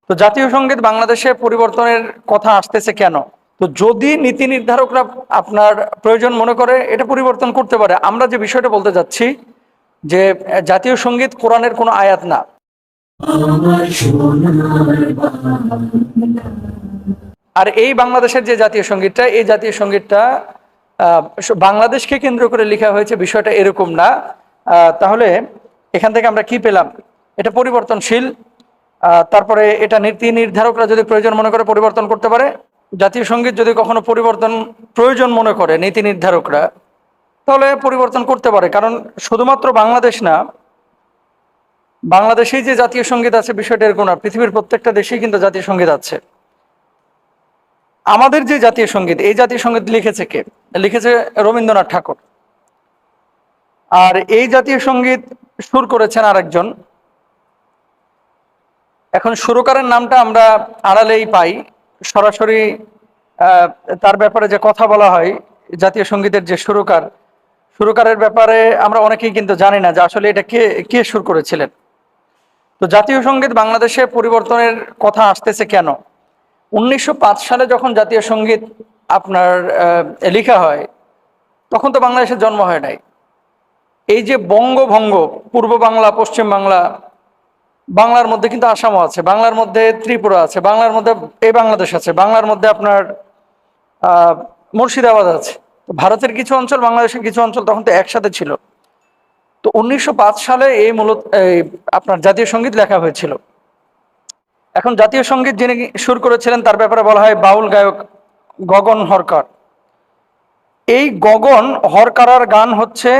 তো জাতীয় সঙ্গীত বাংলাদেশে পরিবর্তনের কথা আসতেছে কেন? তো যদি নীতি নির্ধারকরা আপনার প্রয়োজন মনে করে এটা পরিবর্তন করতে পারে। আমরা যে বিষয়টা বলতে যাচ্ছি যে জাতীয় সঙ্গীত কোরআনের কোনো আয়াত না। আর এই বাংলাদেশের যে জাতীয় সঙ্গীতটা, এই জাতীয় সঙ্গীতটা বাংলাদেশকে কেন্দ্র করে লেখা হয়েছে, বিষয়টা এরকম না। তাহলে এখান থেকে আমরা কি পেলাম? এটা পরিবর্তনশীল। তারপরে এটা নীতি নির্ধারকরা যদি প্রয়োজন মনে করে পরিবর্তন করতে পারে। জাতীয় সঙ্গীত যদি কখনো পরিবর্তন প্রয়োজন মনে করে নীতি নির্ধারকরা, তাহলে পরিবর্তন করতে পারে। কারণ শুধুমাত্র বাংলাদেশ না, বাংলাদেশেই যে জাতীয় সঙ্গীত আছে বিষয়টা এরকম না, পৃথিবীর প্রত্যেকটা দেশেই কিন্তু জাতীয় সঙ্গীত আছে। আমাদের যে জাতীয় সঙ্গীত, এই জাতীয় সঙ্গীত লিখেছে কে? লিখেছে রবীন্দ্রনাথ ঠাকুর। আর এই জাতীয় সঙ্গীত সুর করেছেন আরেকজন। এখন সুরকারের নামটা আমরা আড়ালেই পাই, সরাসরি তার ব্যাপারে যে কথা বলা হয়, জাতীয় সঙ্গীতের যে সুরকারের ব্যাপারে আমরা অনেকেই কিন্তু জানি না যে আসলে এটা কে কে সুর করেছিলেন। তো জাতীয় সঙ্গীত বাংলাদেশে পরিবর্তনের কথা আসতেছে কেন? 1905 সালে যখন জাতীয় সঙ্গীত আপনার লেখা হয়, তখন তো বাংলাদেশের জন্ম হয় নাই। এই যে বঙ্গভঙ্গ, পূর্ব বাংলা, পশ্চিম বাংলা, বাংলার মধ্যে কিন্তু আসামও আছে, বাংলার মধ্যে ত্রিপুরা আছে, বাংলার মধ্যে এই বাংলাদেশ আছে, বাংলার মধ্যে আপনার মুর্শিদাবাদ আছে। ভারতের কিছু অঞ্চল, বাংলাদেশের কিছু অঞ্চল তখন তো একসাথে ছিল। তো 1905 সালে এই মূলত আপনার জাতীয় সঙ্গীত লেখা হয়েছিল। এখন জাতীয় সঙ্গীত যিনি সুর করেছিলেন তার ব্যাপারে বলা হয় বাউল গায়ক গগন হরকার। এই গগন হরকারার গান হচ্ছে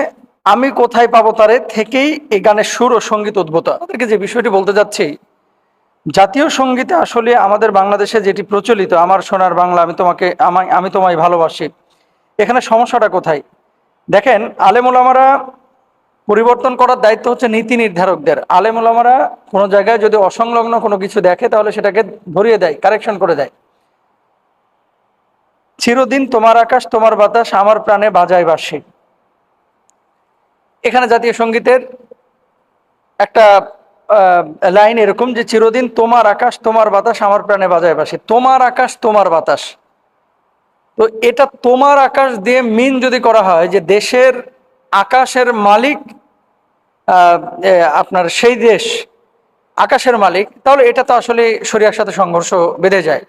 আমি কোথায় পাবো তারে থেকেই এই গানের সুর ও সঙ্গীত উদ্ভূত। আমাদেরকে যে বিষয়টি বলতে যাচ্ছি, জাতীয় সঙ্গীতে আসলে আমাদের বাংলাদেশে যেটি প্রচলিত, আমার সোনার বাংলা, আমি তোমায় ভালোবাসি, এখানে সমস্যাটা কোথায়? দেখেন, আলেম ওলামারা পরিবর্তন করার দায়িত্ব হচ্ছে নীতি নির্ধারকদের। আলেম ওলামারা কোনো জায়গায় যদি অসংলগ্ন কোনো কিছু দেখে তাহলে সেটাকে ধরিয়ে দেয়, কারেকশন করে দেয়। চিরদিন তোমার আকাশ তোমার বাতাস আমার প্রাণে বাজায় বাঁশি, এখানে জাতীয় সঙ্গীতের একটা লাইন এরকম যে চিরদিন তোমার আকাশ তোমার বাতাস আমার প্রাণে বাজায় বাঁশি। তোমার আকাশ তোমার বাতাস, তো এটা তোমার আকাশ দিয়ে মিন যদি করা হয় যে দেশের আকাশের মালিক আপনার সেই দেশ আকাশের মালিক, তাহলে এটা তো আসলে শরিয়ার সাথে সংঘর্ষ বেঁধে যায়।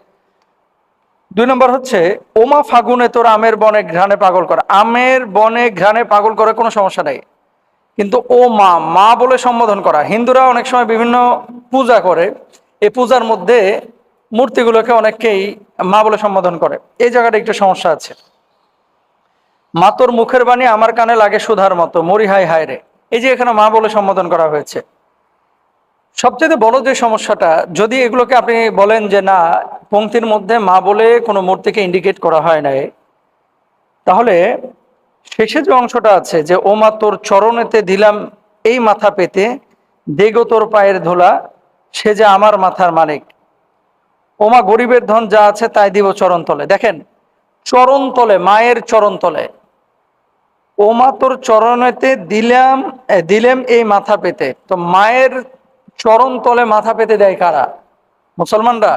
2 নম্বর হচ্ছে ওমা ফাগুনে তোর আমের বনে ঘ্রাণে পাগল করে। আমের বনে ঘ্রাণে পাগল করে কোনো সমস্যা নাই, কিন্তু ও মা, মা বলে সম্বোধন করা। হিন্দুরা অনেক সময় বিভিন্ন পূজা করে, এই পূজার মধ্যে মূর্তিগুলোকে অনেকেই মা বলে সম্বোধন করে, এই জায়গাটা একটু সমস্যা আছে। মা তোর মুখের বাণী আমার কানে লাগে সুধার মতো, মরি হায় হায় রে, এই যে এখানে মা বলে সম্বোধন করা হয়েছে। সবচেয়ে বড় যে সমস্যাটা, যদি এগুলোকে আপনি বলেন যে না, পংক্তির মধ্যে মা বলে কোনো মূর্তিকে ইন্ডিকেট করা হয় নাই, তাহলে শেষে যে অংশটা আছে যে ও মা তোর চরণেতে দিলাম এই মাথা পেতে, দেগো তোর পায়ের ধুলা সে যে আমার মাথার মালিক, ওমা গরিবের ধন যা আছে তাই দিব চরণ তলে। দেখেন, চরণ তলে, মায়ের চরণ তলে, ওমা তোর চরণেতে দিলাম এই মাথা পেতে। তো মায়ের চরণ তলে মাথা পেতে দেয় কারা? মুসলমানরা।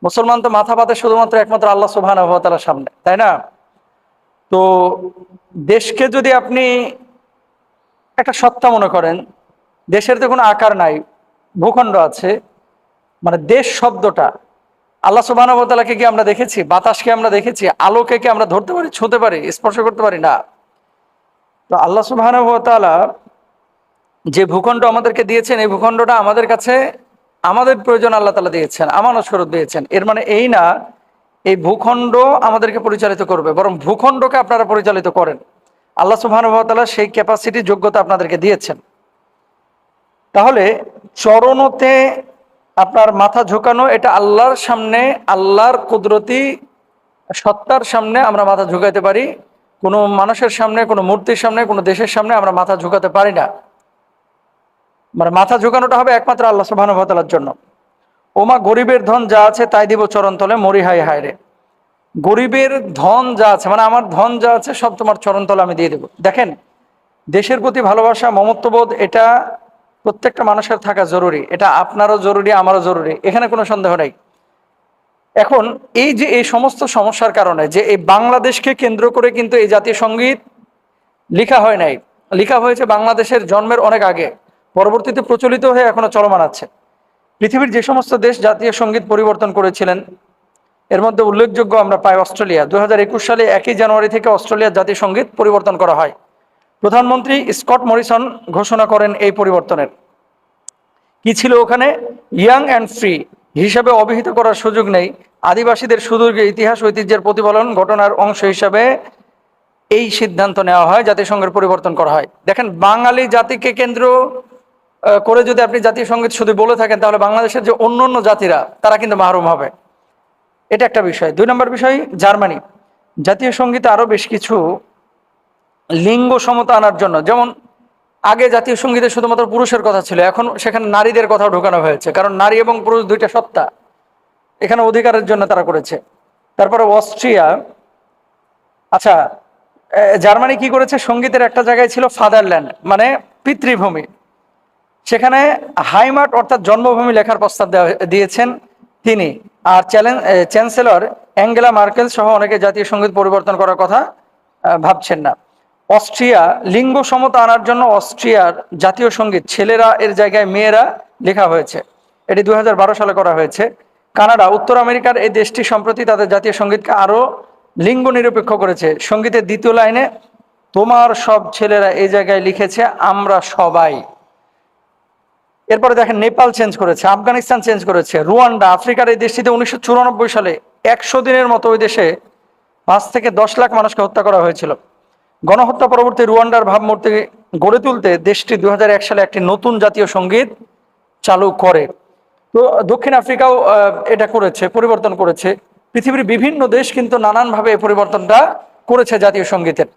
মুসলমান তো মাথা পাতে শুধুমাত্র একমাত্র আল্লাহ সুবহানাহু ওয়া তাআলার সামনে, তাই না? তো দেশকে যদি আপনি একটা সত্তা মনে করেন, দেশের তো কোনো আকার নাই, ভূখণ্ড আছে, মানে দেশ শব্দটা আল্লাহ সুবহানাহু ওয়া তাআলাকে কি আমরা দেখেছি? বাতাসকে আমরা দেখেছি? আলোকে কি আমরা ধরতে পারি, ছুঁতে পারি, স্পর্শ করতে পারি? না। তো আল্লাহ সুবহানাহু ওয়া তাআলা যে ভূখণ্ড আমাদেরকে দিয়েছেন, এই ভূখণ্ডটা আমাদের কাছে আমাদের প্রয়োজন আল্লাহ তাআলা দিয়েছেন, আমানত স্বরূপ দিয়েছেন। এর মানে এই না এই ভূখণ্ড আমাদেরকে পরিচালিত করবে, বরং ভূখণ্ডকে আপনারা পরিচালিত করেন। আল্লাহ সুবহানাহু ওয়া তাআলা সেই ক্যাপাসিটি, যোগ্যতা আপনাদেরকে দিয়েছেন। তাহলে চরণতে আপনার মাথা ঝুঁকানো, এটা আল্লাহর সামনে, আল্লাহর কুদরতি সত্তার সামনে আমরা মাথা ঝুঁকাতে পারি। কোনো মানুষের সামনে, কোনো মূর্তির সামনে, কোনো দেশের সামনে আমরা মাথা ঝুঁকাতে পারি না। মানে মাথা ঝুঁকানোটা হবে একমাত্র আল্লাহ সুবহানাহু ওয়া তাআলার জন্য। ওমা গরিবের ধন যা আছে তাই দিব চরণ তলে, মরি হায় হায় রে। গরিবের ধন যা আছে, মানে আমার ধন যা আছে সব তোমার চরণ তলে আমি দিয়ে দেব। দেখেন, দেশের প্রতি ভালোবাসা, মমত্ববোধ, এটা প্রত্যেকটা মানুষের থাকা জরুরি, এটা আপনারও জরুরি, আমারও জরুরি, এখানে কোনো সন্দেহ নেই। এখন এই যে এই সমস্ত সমস্যার কারণে যে এই বাংলাদেশকে কেন্দ্র করে কিন্তু এই জাতীয় সঙ্গীত লেখা হয় নাই, লেখা হয়েছে বাংলাদেশের জন্মের অনেক আগে, পরবর্তীতে প্রচলিত হয়ে এখনো চলমান আছে। পৃথিবীর যে সমস্ত দেশ জাতীয় সঙ্গীত পরিবর্তন করেছিলেন এর মধ্যে উল্লেখযোগ্য আমরা পাই অস্ট্রেলিয়া। 2021 সালে 1 জানুয়ারি থেকে অস্ট্রেলিয়ার জাতীয় সঙ্গীত পরিবর্তন করা হয়। প্রধানমন্ত্রী স্কট মরিসন ঘোষণা করেন এই পরিবর্তনের। কি ছিল ওখানে? ইয়াং অ্যান্ড ফ্রি হিসাবে অভিহিত করার সুযোগ নেই, আদিবাসীদের সুদীর্ঘ ইতিহাস ঐতিহ্যের প্রতিফলন ঘটনার অংশ হিসাবে এই সিদ্ধান্ত নেওয়া হয়, জাতিসংঘের পরিবর্তন করা হয়। দেখেন, বাঙালি জাতিকে কেন্দ্র করে যদি আপনি জাতীয় সঙ্গীত শুধু বলে থাকেন তাহলে বাংলাদেশের যে অন্য অন্য জাতিরা তারা কিন্তু মাহরুম হবে। এটা একটা বিষয়। 2 নম্বর বিষয়, জার্মানি জাতীয় সঙ্গীতে আরো বেশ কিছু লিঙ্গ সমতা আনার জন্য, যেমন আগে জাতীয় সঙ্গীতে শুধুমাত্র পুরুষের কথা ছিল, এখন সেখানে নারীদের কথাও ঢোকানো হয়েছে, কারণ নারী এবং পুরুষ দুইটা সত্তা, এখানে অধিকারের জন্য তারা করেছে। তারপরে অস্ট্রিয়া, আচ্ছা, জার্মানি কি করেছে? সঙ্গীতের একটা জায়গায় ছিল ফাদারল্যান্ড, মানে পিতৃভূমি, সেখানে হাইমার্ট অর্থাৎ জন্মভূমি লেখার প্রস্তাব দিয়েছেন তিনি। আর চ্যান্সেলর অ্যাঙ্গেলা মার্কেল সহ অনেকে জাতীয় সঙ্গীত পরিবর্তন করার কথা ভাবছেন না। অস্ট্রিয়া লিঙ্গ সমতা আনার জন্য অস্ট্রিয়ার জাতীয় সঙ্গীত ছেলেরা এর জায়গায় মেয়েরা লেখা হয়েছে, এটি 2012 সালে করা হয়েছে। কানাডা, উত্তর আমেরিকার এই দেশটি সম্প্রতি তাদের জাতীয় সঙ্গীতকে আরো লিঙ্গ নিরপেক্ষ করেছে। সঙ্গীতের দ্বিতীয় লাইনে তোমার সব ছেলেরা এই জায়গায় লিখেছে আমরা সবাই। এরপরে দেখেন, নেপাল চেঞ্জ করেছে, আফগানিস্তান চেঞ্জ করেছে, রুয়ান্ডা, আফ্রিকার এই দেশটিতে 1994 সালে 100 দিনের মতো ওই দেশে 5 থেকে 10 লাখ মানুষকে হত্যা করা হয়েছিল। গণহত্যা পরবর্তী রুয়ান্ডার ভাবমূর্তি গড়ে তুলতে দেশটি 2001 সালে একটি নতুন জাতীয় সঙ্গীত চালু করে। তো দক্ষিণ আফ্রিকাও এটা করেছে, পরিবর্তন করেছে। পৃথিবীর বিভিন্ন দেশ কিন্তু নানানভাবে এই পরিবর্তনটা করেছে জাতীয় সঙ্গীতের।